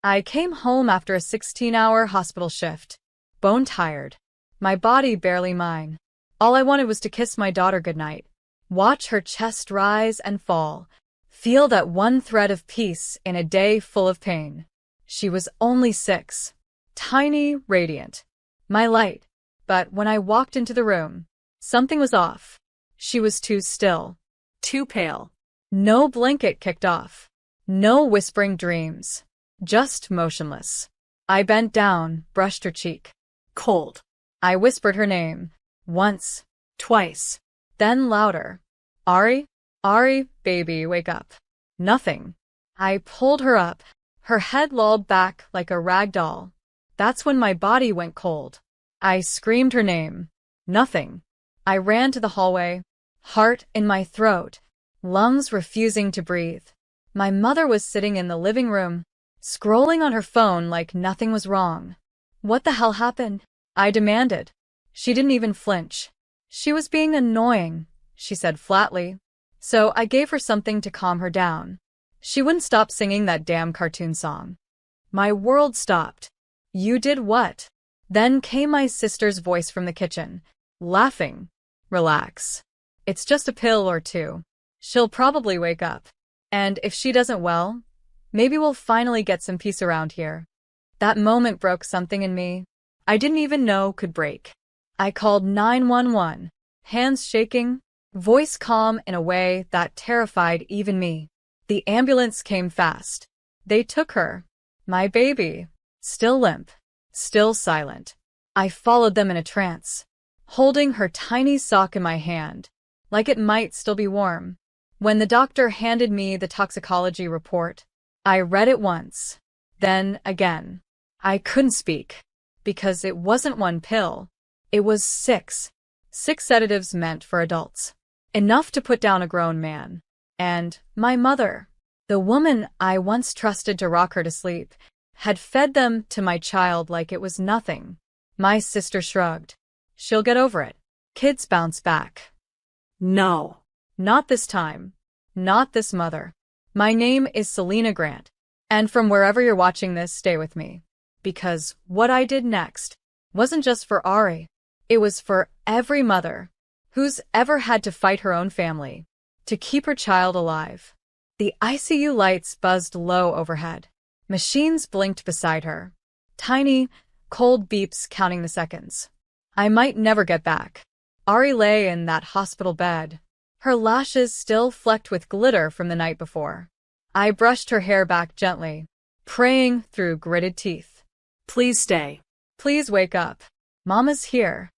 I came home after a 16-hour hospital shift, bone-tired, my body barely mine. All I wanted was to kiss my daughter goodnight, watch her chest rise and fall, feel that one thread of peace in a day full of pain. She was only 6, tiny, radiant, my light. But when I walked into the room, something was off. She was too still, too pale. No blanket kicked off, no whispering dreams, just motionless. I bent down, brushed her cheek. Cold. I whispered her name. Once, twice, then louder. Ari? Ari, baby, wake up. Nothing. I pulled her up. Her head lolled back like a rag doll. That's when my body went cold. I screamed her name. Nothing. I ran to the hallway, heart in my throat, lungs refusing to breathe. My mother was sitting in the living room, scrolling on her phone like nothing was wrong. What the hell happened? I demanded. She didn't even flinch. She was being annoying, she said flatly. So I gave her something to calm her down. She wouldn't stop singing that damn cartoon song. My world stopped. You did what? Then came my sister's voice from the kitchen, laughing. Relax. It's just a pill or two. She'll probably wake up. And if she doesn't, well, maybe we'll finally get some peace around here. That moment broke something in me I didn't even know could break. I called 911, hands shaking, voice calm in a way that terrified even me. The ambulance came fast. They took her. My baby. Still limp. Still silent. I followed them in a trance, holding her tiny sock in my hand, like it might still be warm. When the doctor handed me the toxicology report, I read it once, then again. I couldn't speak, because it wasn't one pill. It was 6. 6 sedatives meant for adults. Enough to put down a grown man. And my mother, the woman I once trusted to rock her to sleep, had fed them to my child like it was nothing. My sister shrugged. She'll get over it. Kids bounce back. No. Not this time. Not this mother. My name is Selena Grant. And from wherever you're watching this, stay with me. Because what I did next wasn't just for Ari. It was for every mother who's ever had to fight her own family to keep her child alive. The ICU lights buzzed low overhead. Machines blinked beside her. Tiny, cold beeps counting the seconds. I might never get back. Ari lay in that hospital bed, her lashes still flecked with glitter from the night before. I brushed her hair back gently, praying through gritted teeth. Please stay. Please wake up. Mama's here.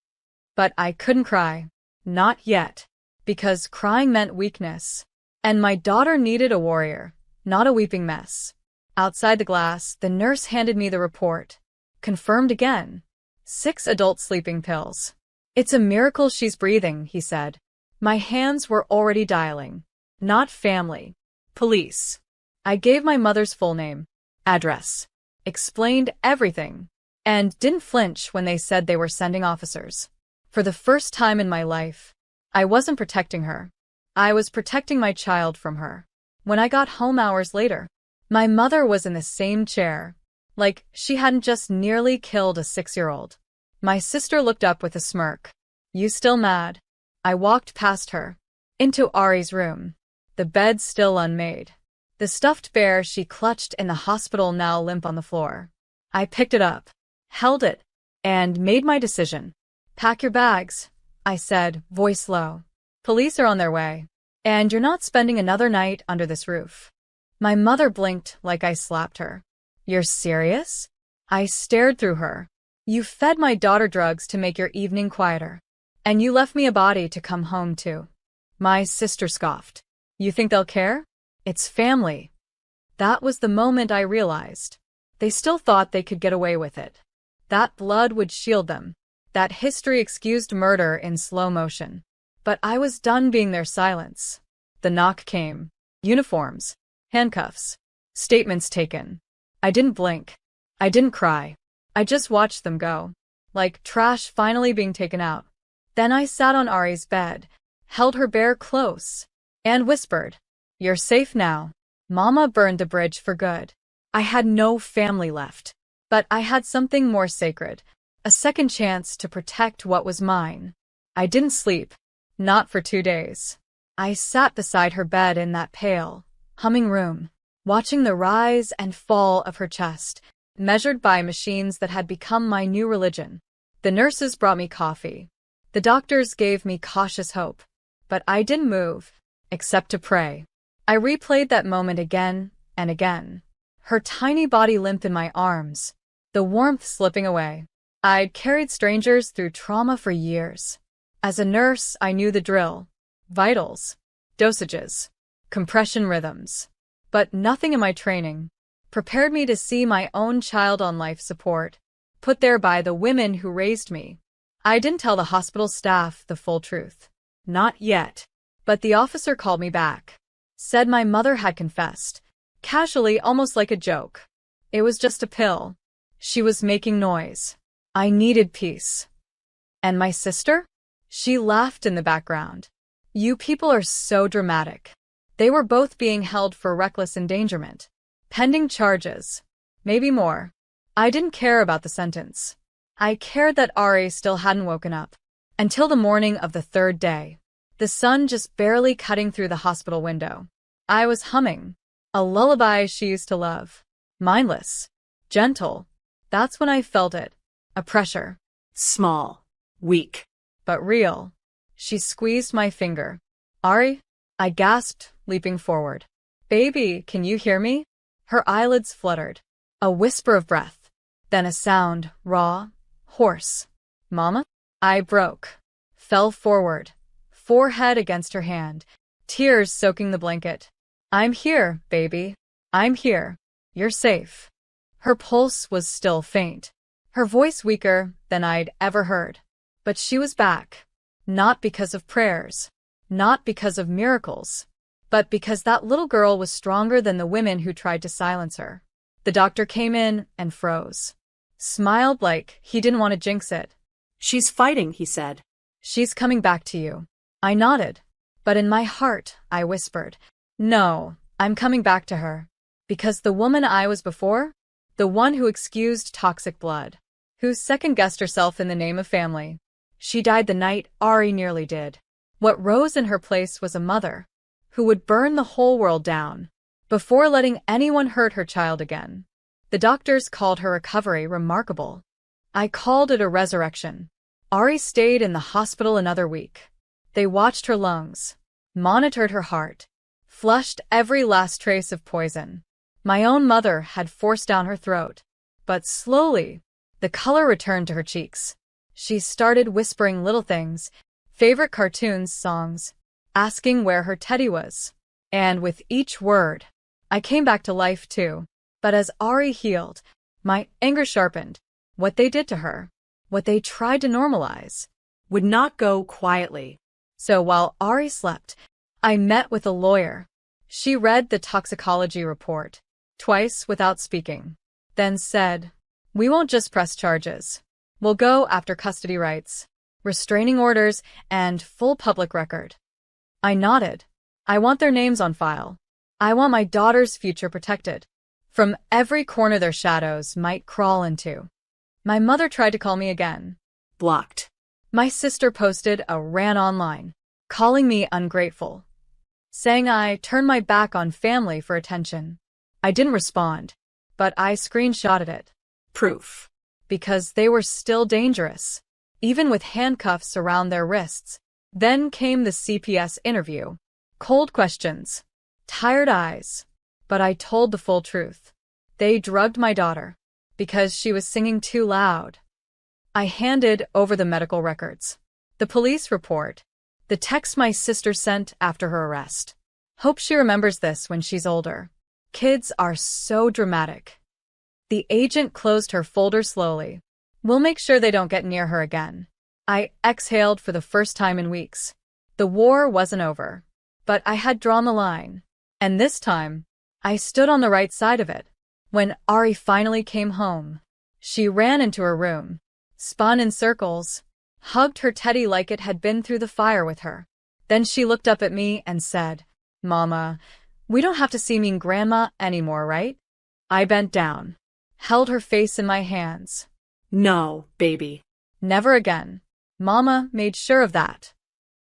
But I couldn't cry. Not yet. Because crying meant weakness. And my daughter needed a warrior, not a weeping mess. Outside the glass, the nurse handed me the report. Confirmed again. 6 adult sleeping pills. It's a miracle she's breathing, he said. My hands were already dialing. Not family. Police. I gave my mother's full name, address, explained everything, and didn't flinch when they said they were sending officers. For the first time in my life, I wasn't protecting her. I was protecting my child from her. When I got home hours later, my mother was in the same chair, like she hadn't just nearly killed a 6-year-old. My sister looked up with a smirk. You still mad? I walked past her, into Ari's room, the bed still unmade. The stuffed bear she clutched in the hospital now limp on the floor. I picked it up, held it, and made my decision. Pack your bags, I said, voice low. Police are on their way, and you're not spending another night under this roof. My mother blinked like I slapped her. You're serious? I stared through her. You fed my daughter drugs to make your evening quieter, and you left me a body to come home to. My sister scoffed. You think they'll care? It's family. That was the moment I realized. They still thought they could get away with it. That blood would shield them. That history excused murder in slow motion. But I was done being their silence. The knock came. Uniforms. Handcuffs. Statements taken. I didn't blink. I didn't cry. I just watched them go. Like trash finally being taken out. Then I sat on Ari's bed, held her bare close, and whispered, You're safe now. Mama burned the bridge for good. I had no family left. But I had something more sacred, a second chance to protect what was mine. I didn't sleep. Not for 2 days. I sat beside her bed in that pale, humming room, watching the rise and fall of her chest, measured by machines that had become my new religion. The nurses brought me coffee. The doctors gave me cautious hope. But I didn't move, except to pray. I replayed that moment again and again. Her tiny body limp in my arms, the warmth slipping away. I'd carried strangers through trauma for years. As a nurse, I knew the drill. Vitals, dosages, compression rhythms. But nothing in my training prepared me to see my own child on life support, put there by the women who raised me. I didn't tell the hospital staff the full truth. Not yet. But the officer called me back. Said my mother had confessed. Casually, almost like a joke. It was just a pill. She was making noise. I needed peace. And my sister? She laughed in the background. You people are so dramatic. They were both being held for reckless endangerment. Pending charges. Maybe more. I didn't care about the sentence. I cared that Ari still hadn't woken up. Until the morning of the third day. The sun just barely cutting through the hospital window. I was humming. A lullaby she used to love. Mindless. Gentle. That's when I felt it. A pressure. Small. Weak. But real. She squeezed my finger. Ari? I gasped, leaping forward. Baby, can you hear me? Her eyelids fluttered. A whisper of breath. Then a sound, raw, hoarse. Mama? I broke. Fell forward. Forehead against her hand. Tears soaking the blanket. I'm here, baby. I'm here. You're safe. Her pulse was still faint. Her voice weaker than I'd ever heard. But she was back. Not because of prayers. Not because of miracles. But because that little girl was stronger than the women who tried to silence her. The doctor came in and froze. Smiled like he didn't want to jinx it. She's fighting, he said. She's coming back to you. I nodded. But in my heart, I whispered, no, I'm coming back to her. Because the woman I was before, the one who excused toxic blood, who second-guessed herself in the name of family, she died the night Ari nearly did. What rose in her place was a mother, who would burn the whole world down, before letting anyone hurt her child again. The doctors called her recovery remarkable. I called it a resurrection. Ari stayed in the hospital another week. They watched her lungs, monitored her heart, flushed every last trace of poison. My own mother had forced down her throat. But slowly, the color returned to her cheeks. She started whispering little things, favorite cartoons, songs, asking where her teddy was. And with each word, I came back to life too. But as Ari healed, my anger sharpened. What they did to her, what they tried to normalize, would not go quietly. So while Ari slept, I met with a lawyer. She read the toxicology report, twice without speaking, then said, we won't just press charges. We'll go after custody rights, restraining orders, and full public record. I nodded. I want their names on file. I want my daughter's future protected. From every corner their shadows might crawl into. My mother tried to call me again. Blocked. My sister posted a rant online, calling me ungrateful, saying I turned my back on family for attention. I didn't respond, but I screenshotted it. Proof. Because they were still dangerous, even with handcuffs around their wrists. Then came the CPS interview. Cold questions. Tired eyes. But I told the full truth. They drugged my daughter because she was singing too loud. I handed over the medical records, the police report, the text my sister sent after her arrest. Hope she remembers this when she's older. Kids are so dramatic. The agent closed her folder slowly. We'll make sure they don't get near her again. I exhaled for the first time in weeks. The war wasn't over, but I had drawn the line. And this time, I stood on the right side of it. When Ari finally came home, she ran into her room, spun in circles, hugged her teddy like it had been through the fire with her. Then she looked up at me and said, Mama, we don't have to see mean grandma anymore, right? I bent down, held her face in my hands. No, baby. Never again. Mama made sure of that.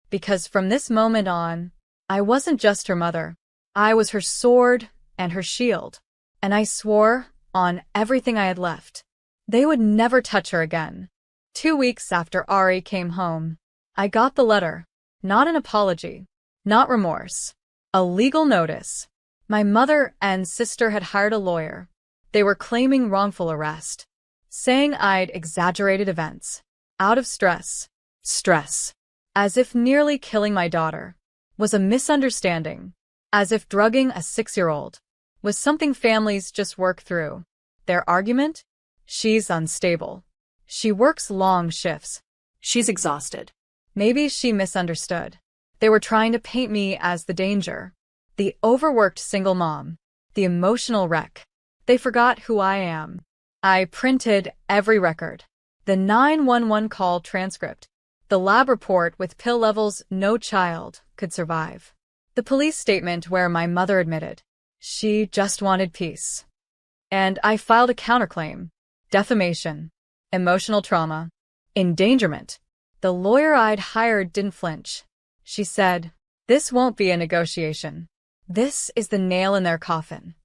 Because from this moment on, I wasn't just her mother. I was her sword and her shield. And I swore, on everything I had left, they would never touch her again. 2 weeks after Ari came home, I got the letter. Not an apology. Not remorse. A legal notice. My mother and sister had hired a lawyer. They were claiming wrongful arrest, saying I'd exaggerated events. Out of stress. Stress. As if nearly killing my daughter was a misunderstanding. As if drugging a 6-year-old was something families just work through. Their argument? She's unstable. She works long shifts. She's exhausted. Maybe she misunderstood. They were trying to paint me as the danger, the overworked single mom, the emotional wreck. They forgot who I am. I printed every record. The 911 call transcript, the lab report with pill levels no child could survive, the police statement where my mother admitted she just wanted peace. And I filed a counterclaim. Defamation. Emotional trauma. Endangerment. The lawyer I'd hired didn't flinch. She said, "This won't be a negotiation. This is the nail in their coffin."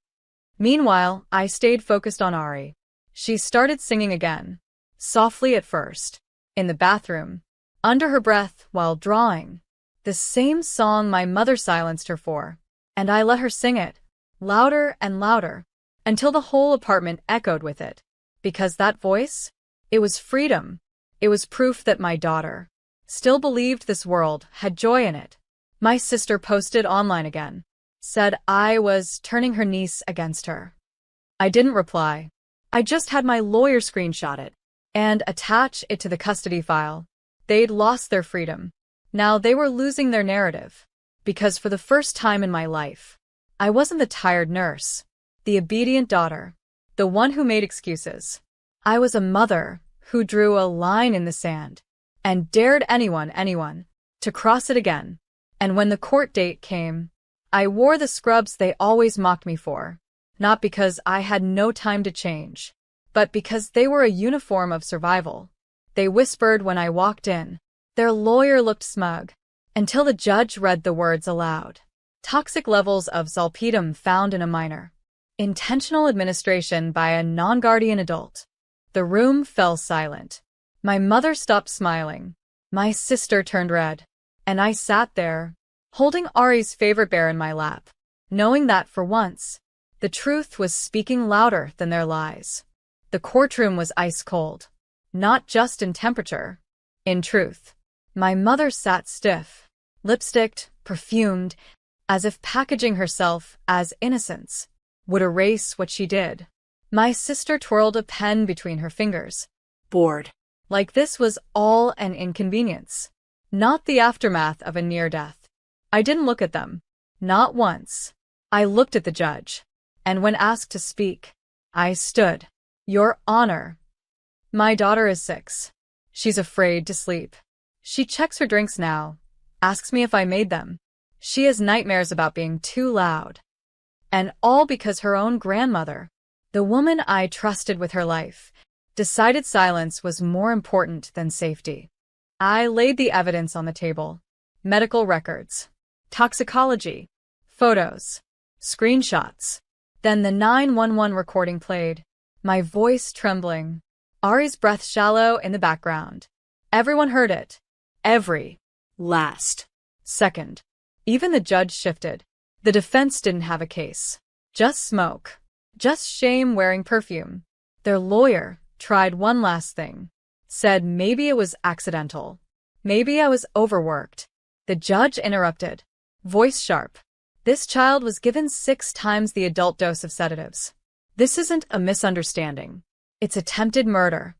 Meanwhile, I stayed focused on Ari. She started singing again. Softly at first. In the bathroom. Under her breath while drawing. The same song my mother silenced her for. And I let her sing it. Louder and louder. Until the whole apartment echoed with it. Because that voice? It was freedom. It was proof that my daughter still believed this world had joy in it. My sister posted online again. Said I was turning her niece against her. I didn't reply. I just had my lawyer screenshot it and attach it to the custody file. They'd lost their freedom. Now they were losing their narrative. Because for the first time in my life, I wasn't the tired nurse, the obedient daughter, the one who made excuses. I was a mother who drew a line in the sand and dared anyone, to cross it again. And when the court date came, I wore the scrubs they always mocked me for, not because I had no time to change, but because they were a uniform of survival. They whispered when I walked in. Their lawyer looked smug, until the judge read the words aloud. Toxic levels of zolpidem found in a minor. Intentional administration by a non-guardian adult. The room fell silent. My mother stopped smiling. My sister turned red. And I sat there, holding Ari's favorite bear in my lap, knowing that for once, the truth was speaking louder than their lies. The courtroom was ice cold. Not just in temperature. In truth. My mother sat stiff, lipsticked, perfumed, as if packaging herself as innocence would erase what she did. My sister twirled a pen between her fingers. Bored. Like this was all an inconvenience. Not the aftermath of a near death. I didn't look at them. Not once. I looked at the judge. And when asked to speak, I stood. Your Honor. My daughter is 6. She's afraid to sleep. She checks her drinks now. Asks me if I made them. She has nightmares about being too loud. And all because her own grandmother, the woman I trusted with her life, decided silence was more important than safety. I laid the evidence on the table. Medical records. Toxicology. Photos. Screenshots. Then the 911 recording played. My voice trembling. Ari's breath shallow in the background. Everyone heard it. Every last second. Even the judge shifted. The defense didn't have a case. Just smoke. Just shame wearing perfume. Their lawyer tried one last thing. Said maybe it was accidental. Maybe I was overworked. The judge interrupted. Voice sharp. This child was given 6 times the adult dose of sedatives. This isn't a misunderstanding. It's attempted murder.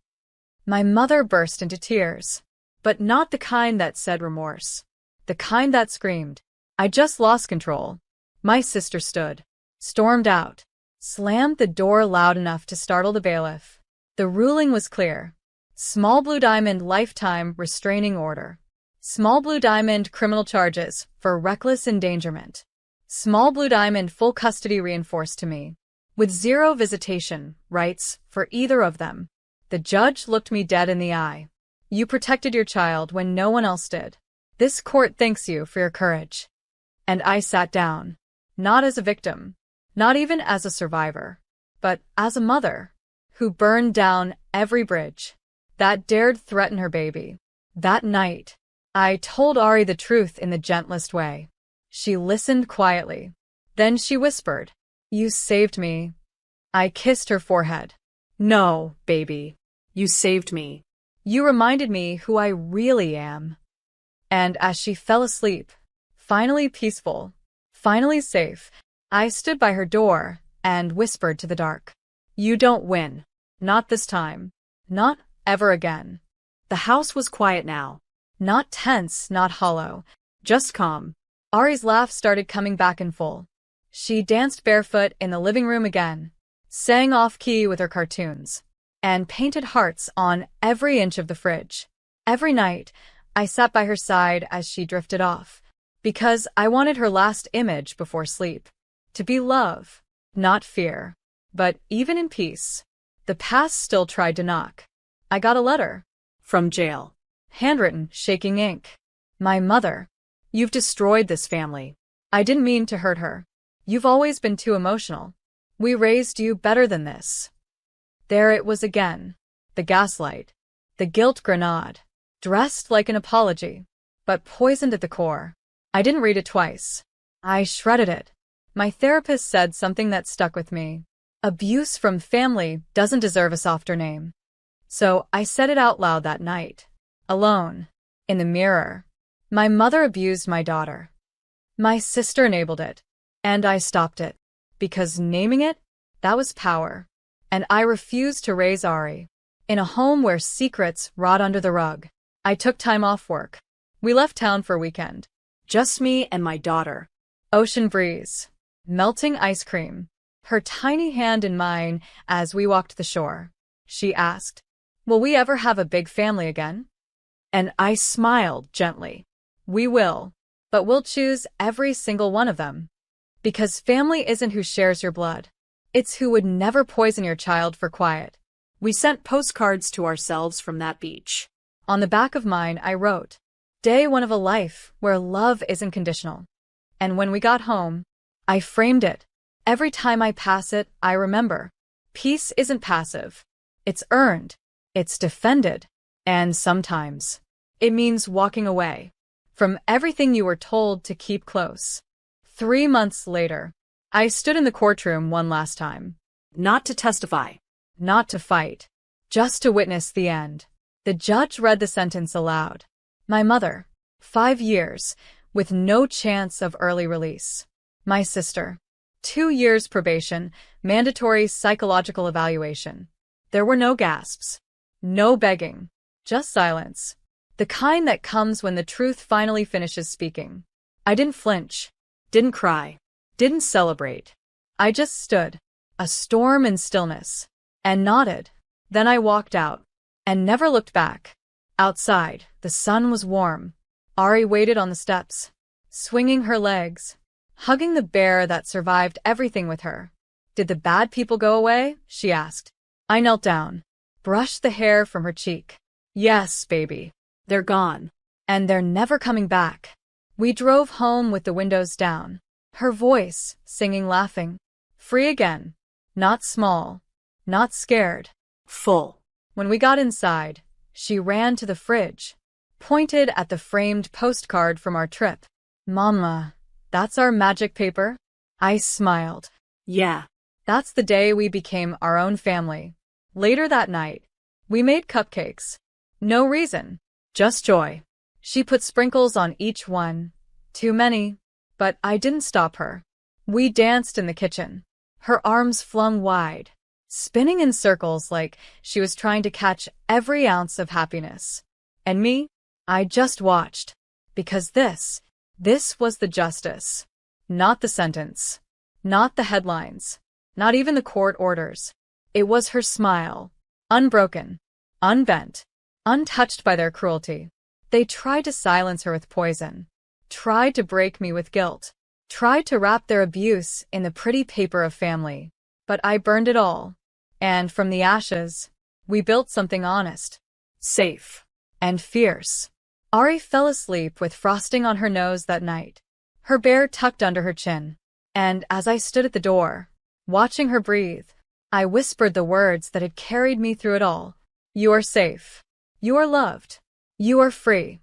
My mother burst into tears. But not the kind that said remorse. The kind that screamed, I just lost control. My sister stood. Stormed out. Slammed the door loud enough to startle the bailiff. The ruling was clear. Small blue diamond lifetime restraining order. Small blue diamond criminal charges for reckless endangerment. Small blue diamond full custody reinforced to me. with 0 visitation rights for either of them. The judge looked me dead in the eye. You protected your child when no one else did. This court thanks you for your courage. And I sat down, not as a victim, not even as a survivor, but as a mother who burned down every bridge that dared threaten her baby. That night, I told Ari the truth in the gentlest way. She listened quietly. Then she whispered, "You saved me." I kissed her forehead. "No, baby. You saved me." You reminded me who I really am." And as she fell asleep, finally peaceful, finally safe, I stood by her door and whispered to the dark, "You don't win. Not this time. Not ever again." The house was quiet now. Not tense, not hollow, just calm. Ari's laugh started coming back in full. She danced barefoot in the living room again, sang off-key with her cartoons, and painted hearts on every inch of the fridge. Every night, I sat by her side as she drifted off, because I wanted her last image before sleep to be love, not fear. But even in peace, the past still tried to knock. I got a letter. From jail. Handwritten, shaking ink. "My mother, you've destroyed this family. I didn't mean to hurt her. You've always been too emotional. We raised you better than this." There it was again. The gaslight. The guilt grenade. Dressed like an apology, but poisoned at the core. I didn't read it twice. I shredded it. My therapist said something that stuck with me. Abuse from family doesn't deserve a softer name. So I said it out loud that night. Alone. In the mirror. My mother abused my daughter. My sister enabled it. And I stopped it. Because naming it, that was power. And I refused to raise Ari in a home where secrets rot under the rug. I took time off work. We left town for a weekend. Just me and my daughter. Ocean breeze. Melting ice cream. Her tiny hand in mine as we walked the shore. She asked, "Will we ever have a big family again?" And I smiled gently. "We will. But we'll choose every single one of them. Because family isn't who shares your blood. It's who would never poison your child for quiet." We sent postcards to ourselves from that beach. On the back of mine, I wrote, "Day 1 of a life where love isn't conditional." And when we got home, I framed it. Every time I pass it, I remember. Peace isn't passive. It's earned. It's defended. And sometimes, it means walking away from everything you were told to keep close. 3 months later, I stood in the courtroom one last time. Not to testify. Not to fight. Just to witness the end. The judge read the sentence aloud. My mother, 5 years, with no chance of early release. My sister, 2 years probation, mandatory psychological evaluation. There were no gasps. No begging. Just silence. The kind that comes when the truth finally finishes speaking. I didn't flinch. Didn't cry. Didn't celebrate. I just stood, a storm in stillness, and nodded. Then I walked out, and never looked back. Outside, the sun was warm. Ari waited on the steps, swinging her legs, hugging the bear that survived everything with her. "Did the bad people go away?" she asked. I knelt down, brushed the hair from her cheek. "Yes, baby. They're gone. And they're never coming back." We drove home with the windows down. Her voice, singing, laughing. Free again. Not small. Not scared. Full. When we got inside, she ran to the fridge, pointed at the framed postcard from our trip. "Mama, that's our magic paper?" I smiled. Yeah. That's the day we became our own family. Later that night, we made cupcakes. No reason. Just joy. She put sprinkles on each one. Too many. But I didn't stop her. We danced in the kitchen, her arms flung wide, spinning in circles like she was trying to catch every ounce of happiness. And me? I just watched. Because this was the justice. Not the sentence. Not the headlines. Not even the court orders. It was her smile. Unbroken. Unbent. Untouched by their cruelty. They tried to silence her with poison. Tried to break me with guilt. Tried to wrap their abuse in the pretty paper of family. But I burned it all. And from the ashes, we built something honest, Safe. and fierce. Ari fell asleep with frosting on her nose that night, her bear tucked under her chin. And as I stood at the door, watching her breathe, I whispered the words that had carried me through it all. You are safe. You are loved. You are free.